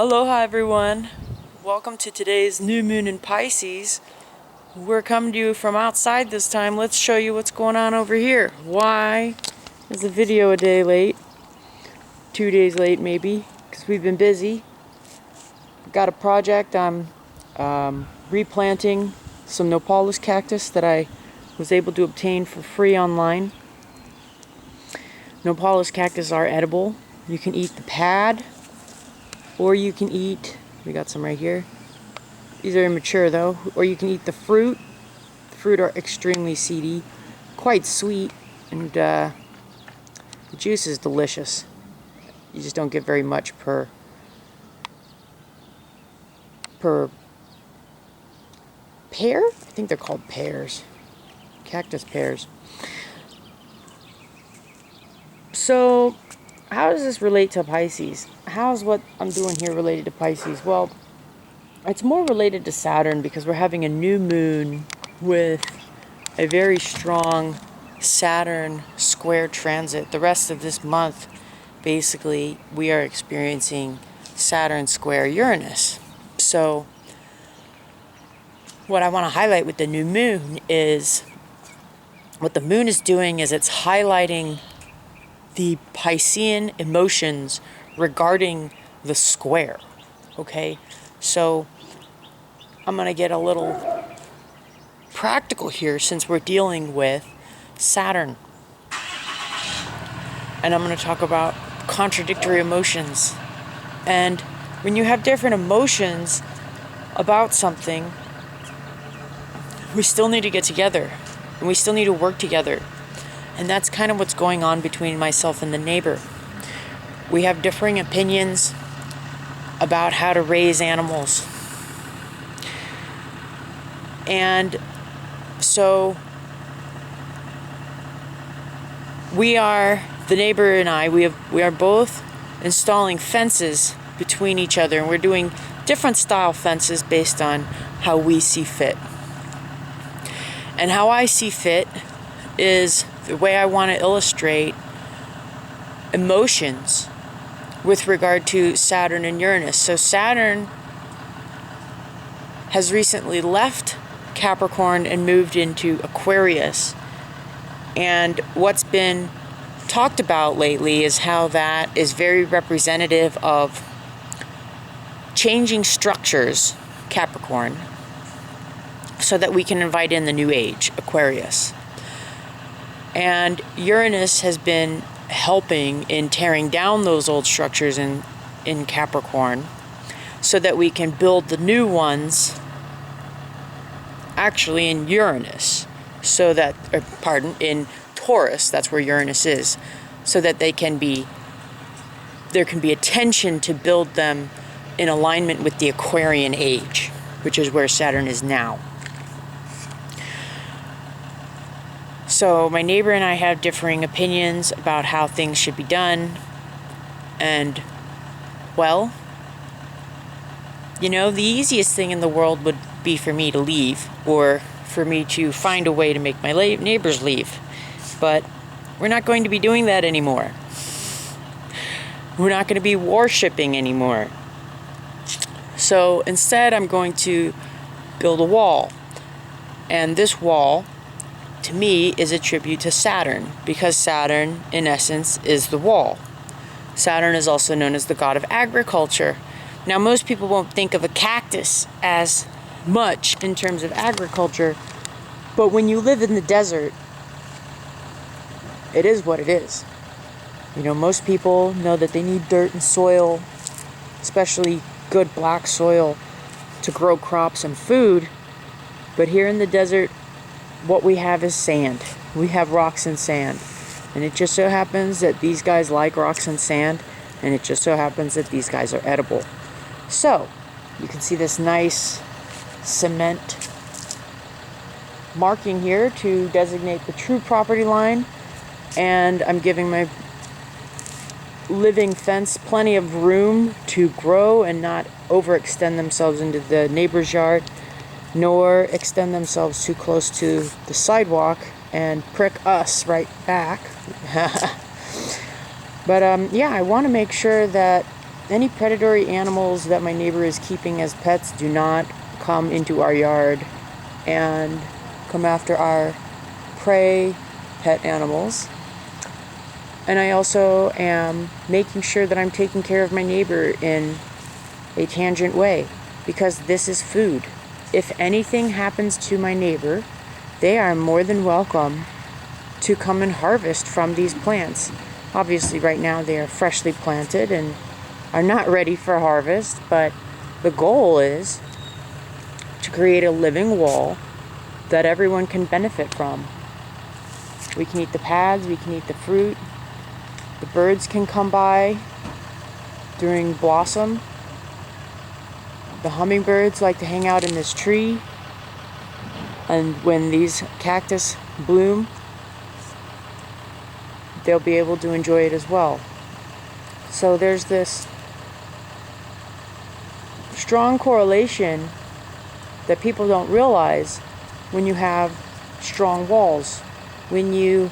Aloha everyone, welcome to today's new moon in Pisces. We're coming to you from outside this time. Let's show you what's going on over here. Why is the video a day late? 2 days late maybe, because we've been busy. Got a project. I'm replanting some Nopalus cactus that I was able to obtain for free online. Nopalus cactus are edible. You can eat the pad, or you can eat, we got some right here. These are immature though. Or you can eat the fruit. The fruit are extremely seedy, quite sweet, and the juice is delicious. You just don't get very much per pear? I think they're called pears. Cactus pears. So, how does this relate to Pisces? How's what I'm doing here related to Pisces? Well, it's more related to Saturn because we're having a new moon with a very strong Saturn square transit. The rest of this month, basically, we are experiencing Saturn square Uranus. So, what I want to highlight with the new moon is, what the moon is doing is it's highlighting the Piscean emotions regarding the square. Okay? So, I'm going to get a little practical here since we're dealing with Saturn. And I'm going to talk about contradictory emotions. And when you have different emotions about something, we still need to get together. And we still need to work together. And that's kind of what's going on between myself and the neighbor. We have differing opinions about how to raise animals. And so the neighbor and I, we are both installing fences between each other, and we're doing different style fences based on how we see fit. And how I see fit is the way I want to illustrate emotions with regard to Saturn and Uranus. So Saturn has recently left Capricorn and moved into Aquarius. And what's been talked about lately is how that is very representative of changing structures, Capricorn, so that we can invite in the new age, Aquarius. And Uranus has been helping in tearing down those old structures in Capricorn so that we can build the new ones actually in Uranus, so that, in Taurus, that's where Uranus is, so that there can be attention to build them in alignment with the Aquarian age, which is where Saturn is now. So my neighbor and I have differing opinions about how things should be done. And, well, the easiest thing in the world would be for me to leave, or for me to find a way to make my neighbors leave. But we're not going to be doing that anymore. We're not going to be worshipping anymore. So instead, I'm going to build a wall. And this wall, to me, is a tribute to Saturn, because Saturn, in essence, is the wall. Saturn is also known as the god of agriculture. Now, most people won't think of a cactus as much in terms of agriculture, but when you live in the desert, it is what it is. Most people know that they need dirt and soil, especially good black soil, to grow crops and food. But here in the desert, what we have is sand. We have rocks and sand. And it just so happens that these guys like rocks and sand, and it just so happens that these guys are edible. So, you can see this nice cement marking here to designate the true property line. And I'm giving my living fence plenty of room to grow and not overextend themselves into the neighbor's yard, nor extend themselves too close to the sidewalk and prick us right back. But yeah, I want to make sure that any predatory animals that my neighbor is keeping as pets do not come into our yard and come after our prey pet animals. And I also am making sure that I'm taking care of my neighbor in a tangent way, because this is food. If anything happens to my neighbor, they are more than welcome to come and harvest from these plants. Obviously, right now they are freshly planted and are not ready for harvest, but the goal is to create a living wall that everyone can benefit from. We can eat the pads, we can eat the fruit, the birds can come by during blossom. The hummingbirds like to hang out in this tree, and when these cactus bloom, they'll be able to enjoy it as well. So there's this strong correlation that people don't realize when you have strong walls. When you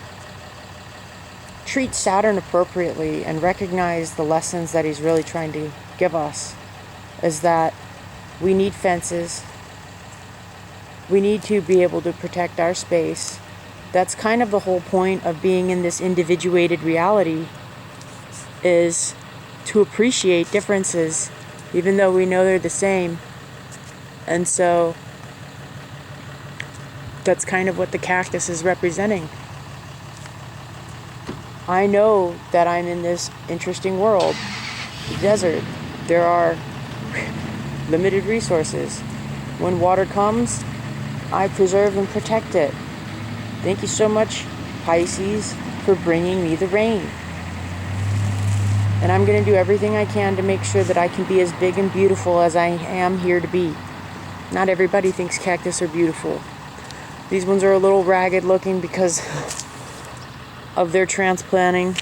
treat Saturn appropriately and recognize the lessons that he's really trying to give us, is that we need fences. We need to be able to protect our space. That's kind of the whole point of being in this individuated reality, is to appreciate differences, even though we know they're the same. And so that's kind of what the cactus is representing. I know that I'm in this interesting world, the desert. There are limited resources. When water comes, I preserve and protect it. Thank you so much, Pisces, for bringing me the rain. And I'm going to do everything I can to make sure that I can be as big and beautiful as I am here to be. Not everybody thinks cactus are beautiful. These ones are a little ragged looking because of their transplanting.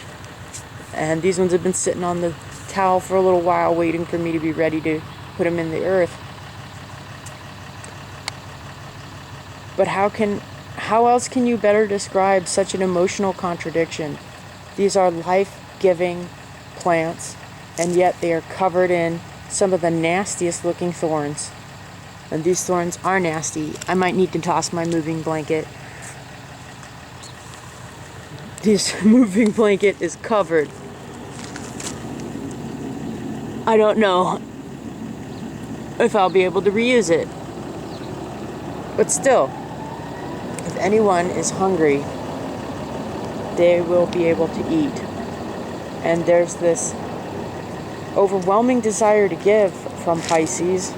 And these ones have been sitting on the towel for a little while, waiting for me to be ready to put them in the earth. But how else can you better describe such an emotional contradiction? These are life-giving plants, and yet they are covered in some of the nastiest looking thorns. And these thorns are nasty. I might need to toss my moving blanket. This moving blanket is covered. I don't know if I'll be able to reuse it. But still, if anyone is hungry, they will be able to eat. And there's this overwhelming desire to give from Pisces.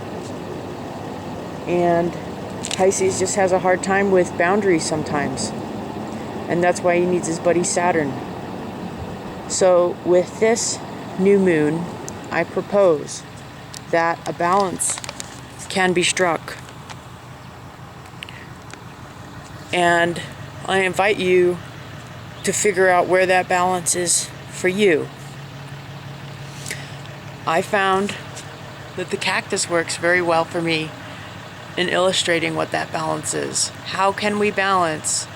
And Pisces just has a hard time with boundaries sometimes. And that's why he needs his buddy Saturn. So with this new moon, I propose that a balance can be struck. And I invite you to figure out where that balance is for you. I found that the cactus works very well for me in illustrating what that balance is. How can we balance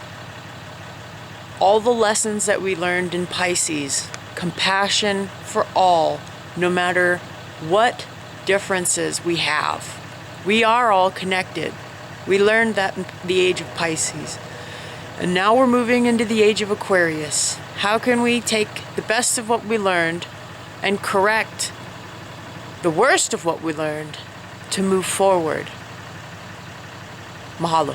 all the lessons that we learned in Pisces? Compassion for all, no matter what differences we have. We are all connected. We learned that in the age of Pisces. And now we're moving into the age of Aquarius. How can we take the best of what we learned and correct the worst of what we learned to move forward? Mahalo.